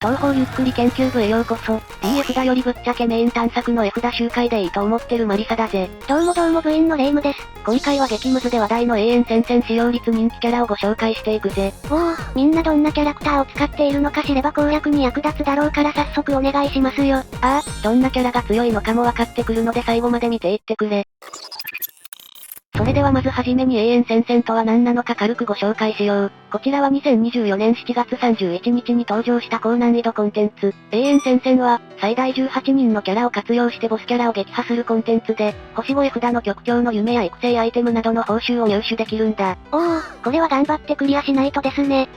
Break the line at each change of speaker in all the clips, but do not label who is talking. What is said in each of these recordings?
東方ゆっくり研究部へようこそ。D 絵札よりぶっちゃけメイン探索の絵札周回でいいと思ってるマリサだぜ。
どうも部員のレイムです。
今回は激ムズで話題の永遠戦線使用率人気キャラをご紹介していくぜ。
おお、みんなどんなキャラクターを使っているのか知れば攻略に役立つだろうから早速お願いしますよ。
ああ、どんなキャラが強いのかも分かってくるので最後まで見ていってくれ。それではまずはじめに永遠戦線とは何なのか軽くご紹介しよう。こちらは2024年7月31日に登場した高難易度コンテンツ。永遠戦線は、最大18人のキャラを活用してボスキャラを撃破するコンテンツで、星5絵札の極強の夢や育成アイテムなどの報酬を入手できるんだ。
おお、これは頑張ってクリアしないとですね。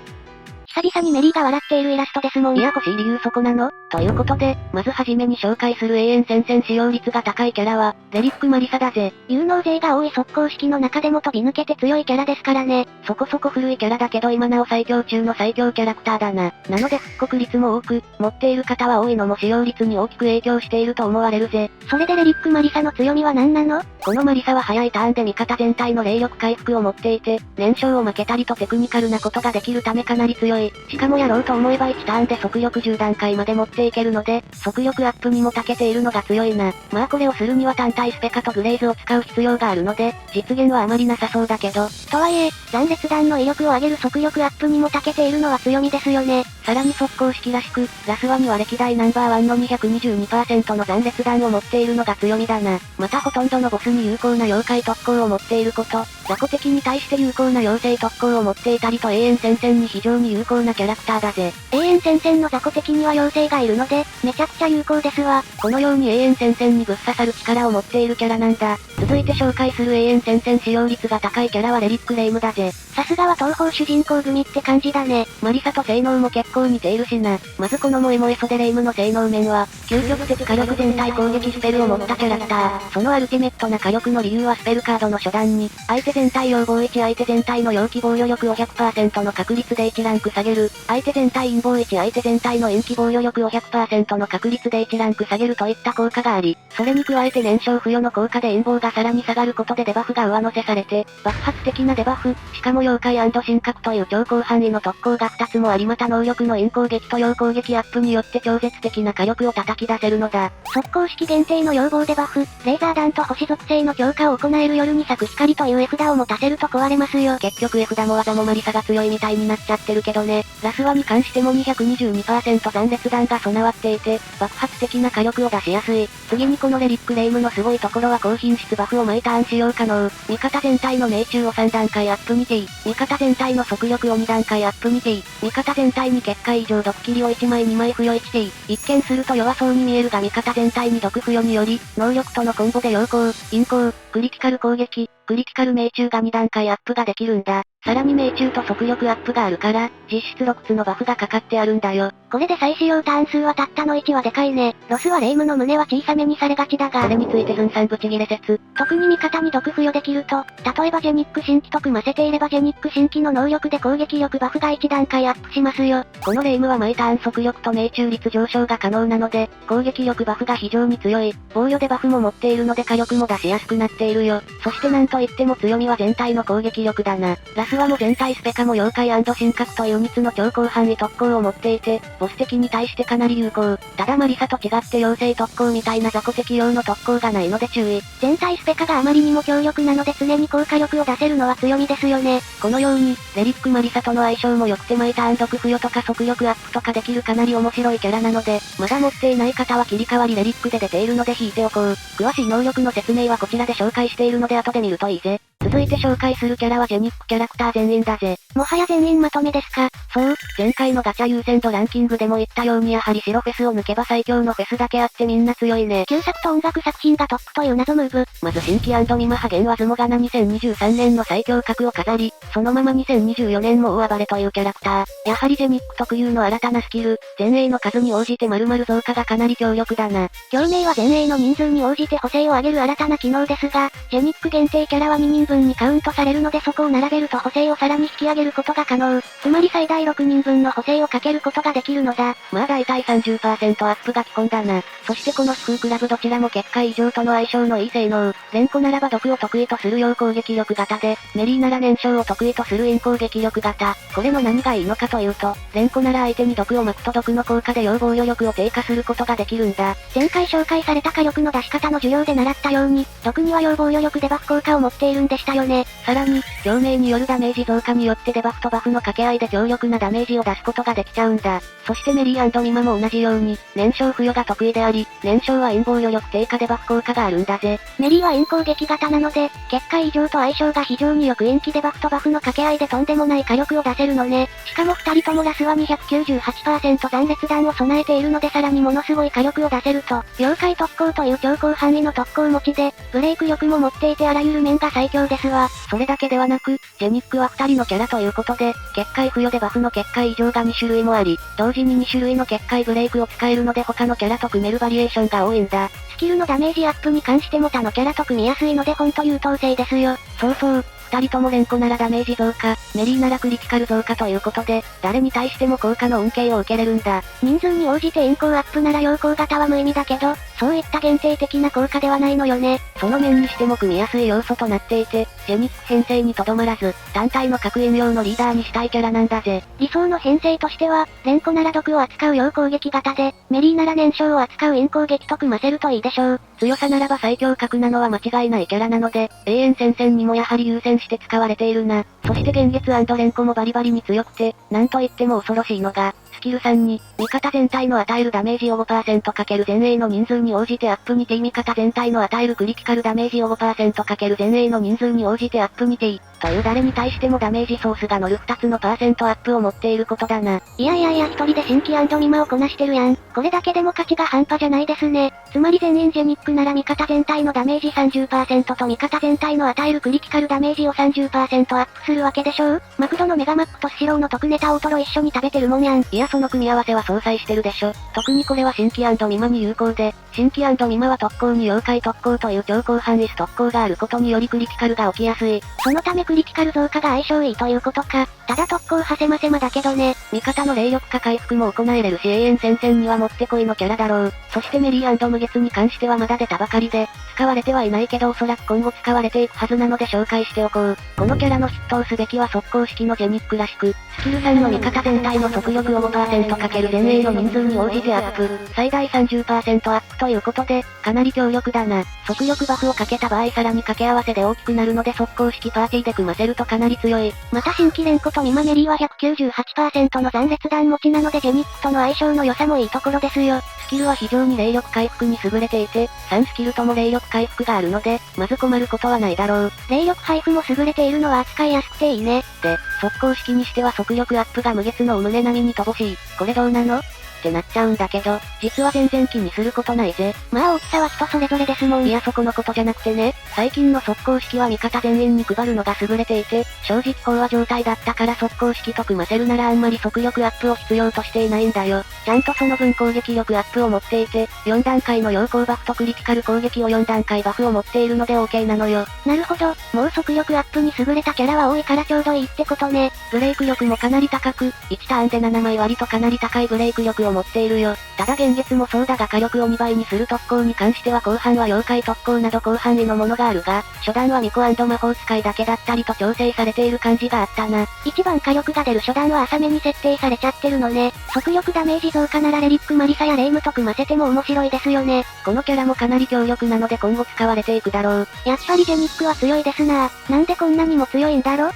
久々にメリーが笑っているイラストですもん。
いや欲しい理由そこなの？ということで、まずはじめに紹介する永遠戦線使用率が高いキャラは、レリックマリサだぜ。
有能勢が多い速攻式の中でも飛び抜けて強いキャラですからね。
そこそこ古いキャラだけど今なお最強中の最強キャラクターだな。なので復刻率も多く、持っている方は多いのも使用率に大きく影響していると思われるぜ。
それでレリックマリサの強みは何なの？
このマリサは早いターンで味方全体の霊力回復を持っていて、燃焼を負けたりとテクニカルなことができるためかなり強い。しかもやろうと思えば1ターンで速力10段階まで持っていけるので、速力アップにも長けているのが強いな。まあこれをするには単体スペカとグレイズを使う必要があるので、実現はあまりなさそうだけど。
とはいえ、残烈弾の威力を上げる速力アップにも長けているのは強みですよね。
さらに速攻式らしく、ラスワには歴代ナンバーワンの222% の残烈弾を持っているのが強みだな。またほとんどのボスに有効な妖怪特攻を持っていること、雑魚敵に対して有効な妖精特攻を持っていたりと永遠戦線に非常に有効なキャラクターだぜ。
永遠戦線の雑魚敵には妖精がいるので、めちゃくちゃ有効ですわ。
このように永遠戦線にぶっ刺さる力を持っているキャラなんだ。続いて紹介する永遠戦線使用率が高いキャラはレリックレイムだぜ。
さすがは東方主人公組って感じだね。
マリサと性能も結構似ているしな。まずこの萌え萌え袖レイムの性能面は、究極的火力全体攻撃スペルを持ったキャラクター。そのアルティメットな火力の理由はスペルカードの初段に、相手全体要防1相手全体の陽気防御力を 100% の確率で1ランク下げる。相手全体陰防1相手全体の延期防御力を 100% の確率で1ランク下げるといった効果があり、それに加えて燃焼付与の効果で陰防がさらに下がることでデバフが上乗せされて、爆発的なデバフ、しかも妖怪&神格という超広範囲の特攻が2つもありまた能力の遠攻撃と陽攻撃アップによって超絶的な火力を叩き出せるのだ。
速攻式限定の要望デバフ、レーザー弾と星属性の強化を行える夜に咲く光という絵札を持たせると壊れますよ。
結局絵札も技もマリサが強いみたいになっちゃってるけどね。ラスワに関しても 222% 残烈弾が備わっていて、爆発的な火力を出しやすい。次にこのレリックレイムのすごいところは高品質バフを毎ターン使用可能。味方全体の命中を3段階アップにていい。味方全体の速力を2段階アップにていい。味方全体に結界以上毒切りを1枚2枚付与1ていい。一見すると弱そうに見えるが味方全体に毒付与により、能力とのコンボで陽光、陰光、クリティカル攻撃、クリティカル命中が2段階アップができるんだ。さらに命中と速力アップがあるから、実質6つのバフがかかってあるんだよ。
これで再使用ターン数はたったの1はでかいね。ロスはレイムの胸は小さめにされがちだが、
これについてズンさんブチギレ説。
特に味方に毒付与できると、例えばジェニック新規と組ませていればジェニック新規の能力で攻撃力バフが1段階アップしますよ。
このレイムは毎ターン速力と命中率上昇が可能なので、攻撃力バフが非常に強い。防御でバフも持っているので火力も出しやすくなっているよ。そしてなんといっても強みは全体の攻撃力だな。ラスワも全体スペカも妖怪&神格という2つの超広範囲特攻を持っていて、ボス敵に対してかなり有効。ただマリサと違って妖精特攻みたいな雑魚敵用の特攻がないので注意。
全体スペカがあまりにも強力なので常に効果力を出せるのは強みですよね。
このように、レリックマリサとの相性も良くて毎ターン毒付与とか速力アップとかできるかなり面白いキャラなので、まだ持っていない方は切り替わりレリックで出ているので引いておこう。詳しい能力の説明はこちらで紹介しているので後で見るといいぜ。続いて紹介するキャラはジェニックキャラクター全員だぜ。
もはや全員まとめですか？
そう、前回のガチャ優先度ランキングでも言ったようにやはり白フェスを抜けば最強のフェスだけあってみんな強いね。
旧作と音楽作品がトップという謎ムーブ。
まず新規&ミマハゲンはズモガナ2023年の最強格を飾り、そのまま2024年も大暴れというキャラクター。やはりジェニック特有の新たなスキル、前衛の数に応じて〇〇増加がかなり強力だな。
共鳴は前衛の人数に応じて補正を上げる新たな機能ですが、ジェニック限定キャラは2人分にカウントされるのでそこを並べると補正をさらに引き上げることが可能。つまり最大6人分の補正をかけることができるのだ。
まあ大体30% アップが基本だな。そしてこのスフークラブどちらも結界異常との相性のいい性能。連呼ならば毒を得意とする陽攻撃力型で、メリーなら燃焼を得意とする陰攻撃力型。これの何がいいのかというと、連呼なら相手に毒を巻くと毒の効果で陽防御力を低下することができるんだ。
前回紹介された火力の出し方の授業で習ったように、毒には陽防御力デバフ効果を持っているんでしたよね。
さらに、両名によるダメージ増加によってデバフとバフの掛け合いで強力なダメージを出すことができちゃうんだ。そしてメリーミマも同じように、燃焼付与が得意であり、燃焼は陰防御力低下デバフ効果があるんだぜ。
メリーは陰攻撃型なので、結界異常と相性が非常によく延期デバフとバフの掛け合いでとんでもない火力を出せるのね。しかも2人ともラスは 298% 残裂弾を備えているのでさらにものすごい火力を出せると、妖怪特攻という超広範囲の特攻持ちで、ブレイク力も持っていてあらゆる面が最強ですわ。
それだけではなく、ジェニックは2人のキャラということで、結界付与でバフの結界異常が2種類もあり、同時に2種類の結界ブレイクを使えるので他のキャラと組めるバリエーションが多いんだ。
スキルのダメージアップに関しても他のキャラと組みやすいのでほんと優等生ですよ。
そうそう。二人とも連呼ならダメージ増加、メリーならクリティカル増加ということで、誰に対しても効果の恩恵を受けれるんだ。
人数に応じて陰行アップなら陽行型は無意味だけど、そういった限定的な効果ではないのよね。
その面にしても組みやすい要素となっていて、ジェニック編成にとどまらず、単体の各引用のリーダーにしたいキャラなんだぜ。
理想の編成としては、連呼なら毒を扱う陽攻撃型で、メリーなら燃焼を扱う陰攻撃と組ませるといいでしょう。
強さならば最強格なのは間違いないキャラなので、永遠戦線にもやはり優先して使われているな。そして現月連呼もバリバリに強くて、なんといっても恐ろしいのが、スキル3に、味方全体の与えるダメージを 5% 前衛の人数に応じてアップにて味方全体の与えるクリティカルダメージを 5% 前衛の人数に応じてアップにてという誰に対してもダメージソースが乗る2つのパーセントアップを持っていることだな。
いや一人で新規ミマをこなしてるやん。これだけでも価値が半端じゃないですね。つまり全員ジェニックなら味方全体のダメージ 30% と味方全体の与えるクリティカルダメージを 30% アップするわけでしょう。マクドのメガマックとスシローの特ネタ大トロ一緒に食べてるもんやん。
いやその組み合わせは相殺してるでしょ。特にこれは新規ミマに有効で、新規ミマは特攻に妖怪特攻という超広範囲特攻があることによりクリティカルが起きやすい。
そのためクリティカル増加が相性いいということか。ただ特攻はせませまだけどね。
味方の霊力化回復も行えれるし永遠戦線にはもってこいのキャラだろう。そしてメリー無月に関してはまだ出たばかりで、使われてはいないけどおそらく今後使われていくはずなので紹介しておこう。このキャラの筆頭すべきは速攻式のジェニックらしく、スキル3の味方全体の速力を 5% 前衛の人数に応じてアップ。最大 30% アップということで、かなり強力だな。速力バフをかけた場合さらに掛け合わせで大きくなるので速攻式パーティーで組ませるとかなり強い。
また新規連呼とミマメリーは 198% の残裂弾持ちなのでジェニックとの相性の良さもいいところですよ。
スキルは非常に霊力回復に優れていて、3スキルとも霊力回復があるので、まず困ることはないだろう。
霊力配布も優れているのは扱いやすくていいね。
で、速攻式にしては速力アップが無月のお胸並みに乏しい。これどうなのってなっちゃうんだけど、実は全然気にすることないぜ。
まあ大きさは人それぞれですもん。
いやそこのことじゃなくてね、最近の速攻式は味方全員に配るのが優れていて、正直飽和状態だったから速攻式と組ませるならあんまり速力アップを必要としていないんだよ。ちゃんとその分攻撃力アップを持っていて、4段階の陽光バフとクリティカル攻撃を4段階バフを持っているので OK なのよ。
なるほど、もう速力アップに優れたキャラは多いからちょうどいいってことね。
ブレイク力もかなり高く、1ターンで7枚割とかなり高いブレイク力を持っているよ。ただ現月もそうだが火力を2倍にする特攻に関しては後半は妖怪特攻など広範囲のものがあるが、初段は巫女魔法使いだけだったりと調整されている感じがあったな。
一番火力が出る初段は浅めに設定されちゃってるのね。速力ダメージ増加ならレリックマリサやレイムと組ませても面白いですよね。
このキャラもかなり強力なので今後使われていくだろう。
やっぱりジェニックは強いですな。なんでこんなにも強いんだろ？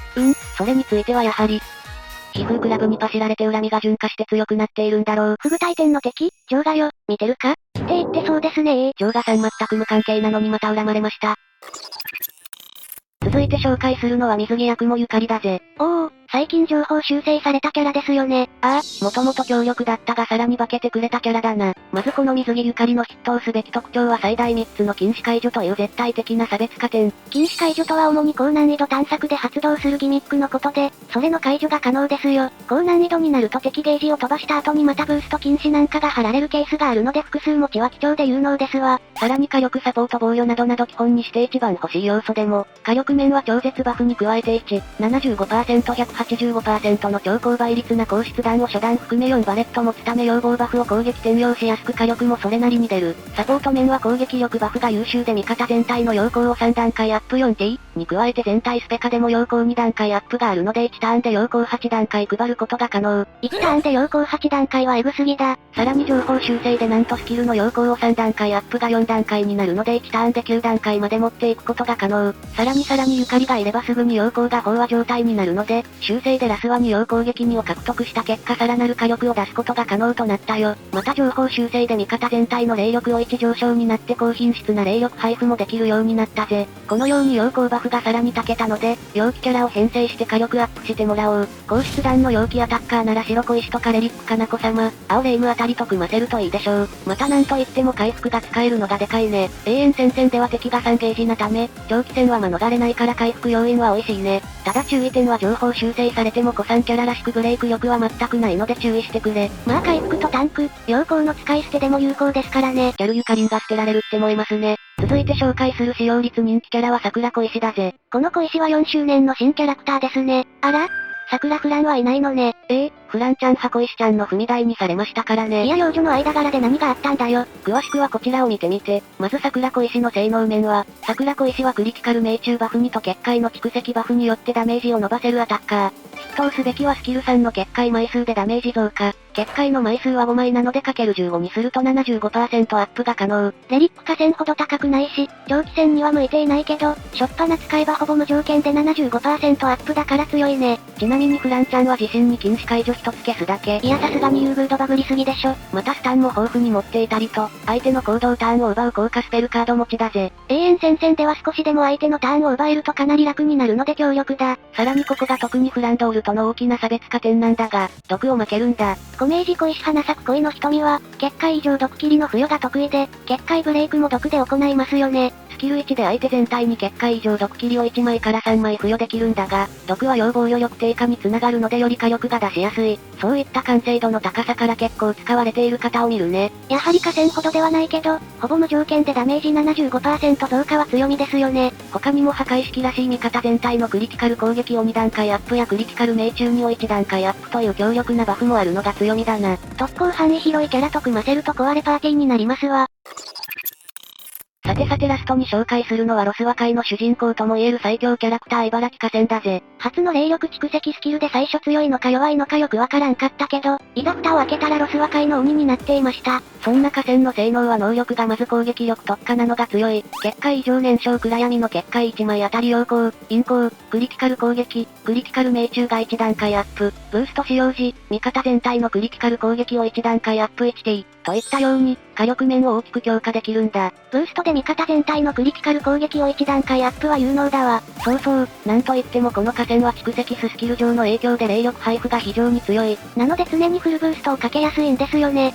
それについてはやはり、皮膚クラブにパシられて恨みが循化して強くなっているんだろう。
フグ大天の敵、ジョーガよ、見てるか？って言ってそうですね。
ジョーガさん全く無関係なのにまた恨まれました。続いて紹介するのは水着や雲ゆかりだぜ。
おお、最近情報修正されたキャラですよね。
ああ、もともと強力だったがさらに化けてくれたキャラだな。まずこの水着ゆかりの筆頭すべき特徴は最大3つの禁止解除という絶対的な差別化点。
禁止解除とは主に高難易度探索で発動するギミックのことで、それの解除が可能ですよ。高難易度になると敵ゲージを飛ばした後にまたブースト禁止なんかが貼られるケースがあるので複数持ちは貴重で有能ですわ。
さらに火力サポート防御などなど基本にして一番欲しい要素でも、火力面は超絶バフに加えて1、75%、185% の超高倍率な高質弾を初段含め4バレット持つため要望バフを攻撃転用しやすく火力もそれなりに出る。サポート面は攻撃力バフが優秀で味方全体の要項を3段階アップ 4T に加えて全体スペカでも要項2段階アップがあるので1ターンで要項8段階配ることが可能。
1ターンで要項8段階はエグすぎだ。
さらに情報修正でなんとスキルの要項を3段階アップが4段階になるので1ターンで9段階まで持っていくことが可能。さらにゆかりがいればすぐに要項が飽和状態になるので、修正でラスワに要攻撃2を獲得した結果さらなる火力を出すことが可能となったよ。また情報修正で味方全体の霊力を1上昇になって高品質な霊力配布もできるようになったぜ。このように要項バフがさらに長けたので、陽気キャラを編成して火力アップしてもらおう。高質弾の陽気アタッカーなら白小石とかレリックかなこ様、青レイムあたりと組ませるといいでしょう。またなんといっても回復が使えるのがでかいね。永遠戦線では敵が3ゲージなため、長期戦は逃れないから回復要因は美味しいね。ただ注意点は情報修正されても古参キャラらしくブレイク力は全くないので注意してくれ。
まあ回復とタンク、両項の使い捨てでも有効ですからね。
キャルユカリンが捨てられるって燃えますね。続いて紹介する使用率人気キャラは桜小石だぜ。
この小石は4周年の新キャラクターですね。あら？桜フランはいないのね。
フランちゃんは小石ちゃんの踏み台にされましたからね。
いや幼女の間柄で何があったんだよ。
詳しくはこちらを見てみて。まず桜小石の性能面は、桜小石はクリティカル命中バフ2と結界の蓄積バフによってダメージを伸ばせるアタッカー。筆頭すべきはスキル3の結界枚数でダメージ増加。結界の枚数は5枚なので ×15 にすると 75% アップが可能。
レリック下線ほど高くないし、長期戦には向いていないけど、しょっぱな使えばほぼ無条件で 75% アップだから強いね。
ちなみにフランちゃんは自身に禁止解除1つ消すだけ。
いやさすがに優遇度バグりすぎでしょ。
またスタンも豊富に持っていたりと、相手の行動ターンを奪う効果スペルカード持ちだぜ。
永遠戦線では少しでも相手のターンを奪えるとかなり楽になるので強力だ。
さらにここが特にフランドールとの大きな差別化点なんだが、毒を負けるんだ。
5明治小石花咲く恋の瞳は、結界以上毒切りの付与が得意で、結界ブレイクも毒で行いますよね。
スキル1で相手全体に結界以上毒切りを1枚から3枚付与できるんだが、毒は要防御力低下につながるのでより火力が出しやすい。そういった完成度の高さから結構使われている方を見るね。
やはり河川ほどではないけど、ほぼ無条件でダメージ 75% 増加は強みですよね。
他にも破壊式らしい味方全体のクリティカル攻撃を2段階アップやクリティカル命中2を1段階アップという強力なバフもあるのが強みだな。
特攻範囲広いキャラと組ませると壊れパーティーになりますわ。
さてラストに紹介するのはロス和界の主人公とも言える最強キャラクター茨城河川だぜ。
初の霊力蓄積スキルで最初強いのか弱いのかよくわからんかったけど、いざ蓋を開けたらロス和界の鬼になっていました。
そんな河川の性能は能力がまず攻撃力特化なのが強い。結界異常燃焼暗闇の結界1枚当たり陽光、陰光、クリティカル攻撃、クリティカル命中が1段階アップ、ブースト使用時、味方全体のクリティカル攻撃を1段階アップ 1T、といったように、火力面を大きく強化できるんだ。
ブーストで味方全体のクリティカル攻撃を1段階アップは有能だわ。
そう、なんといってもこの河川は蓄積スキル上の影響で霊力配布が非常に強い。
なので常にフルブーストをかけやすいんですよね。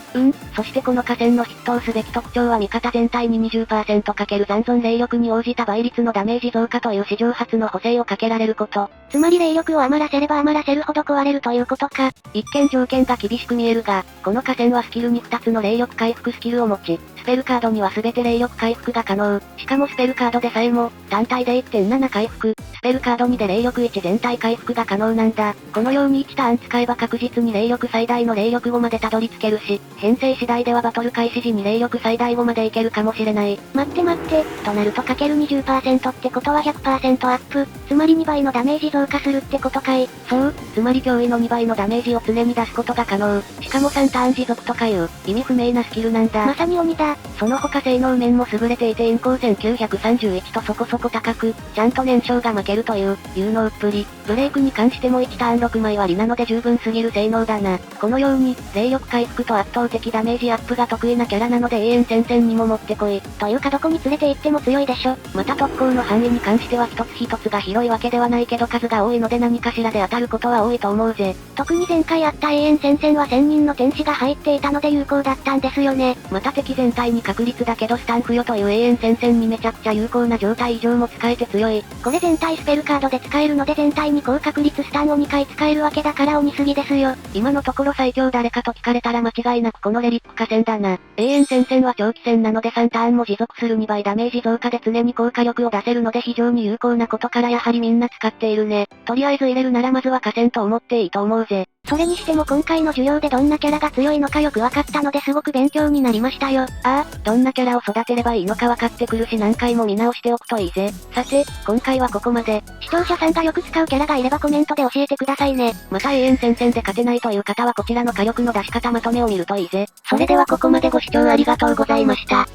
そしてこの河川の筆頭すべき特徴は味方全体に 20% かける残存霊力に応じた倍率のダメージ増加という史上初の補正をかけられること。
つまり霊力を余らせれば余らせるほど壊れるということか。
一見条件が厳しく見えるが、この河川はスキルに2つの霊力回復スキルを持ち、スペルカードには全て霊力回復が可能。しかもスペルカードでさえも、単体で 1.7 回復、スペルカード2で霊力1全体回復が可能なんだ。このように1ターン使えば確実に霊力最大の霊力5までたどり着けるし、編成次第ではバトル開始時に霊力最大5までいけるかもしれない。
待って、となるとかける 20% ってことは 100% アップ、つまり2倍のダメージ増加するってことかい。
そう、つまり驚異の2倍のダメージを常に出すことが可能。しかも3ターン持続とかいう、意味不明なスキルなんだ。だ。
まさに鬼だ。
その他性能面も優れていて円光線931とそこそこ高く、ちゃんと燃焼が負けるという、有能っぷり。ブレークに関しても1ターン6枚割りなので十分すぎる性能だな。このように、霊力回復と圧倒的ダメージアップが得意なキャラなので永遠戦線にももってこい。
というかどこに連れて行っても強いでしょ。
また特攻の範囲に関しては一つ一つが広いわけではないけど数が多いので何かしらで当たることは多いと思うぜ。
特に前回あった永遠戦線は1000人の天使が入っていたので有効だったんですよね。
また敵全体に確率だけどスタン付与という永遠戦線にめちゃくちゃ有効な状態以上も使えて強い。
これ全体スペルカードで使えるので全体に高確率スタンを2回使えるわけだから鬼すぎですよ。
今のところ最強誰かと聞かれたら間違いなくこのレリック下戦だな。永遠戦線は長期戦なので3ターンも持続する2倍ダメージ増加で常に効果力を出せるので非常に有効なことからやはりみんな使っているね。とりあえず入れるならまずは下戦と思っていいと思うぜ。
それにしても今回の授業でどんなキャラが強いのかよくわかったのですごく勉強になりましたよ。
ああ、どんなキャラを育てればいいのかわかってくるし何回も見直しておくといいぜ。さて、今回はここまで。
視聴者さんがよく使うキャラがいればコメントで教えてくださいね。
また永遠戦線で勝てないという方はこちらの火力の出し方まとめを見るといいぜ。それではここまでご視聴ありがとうございました。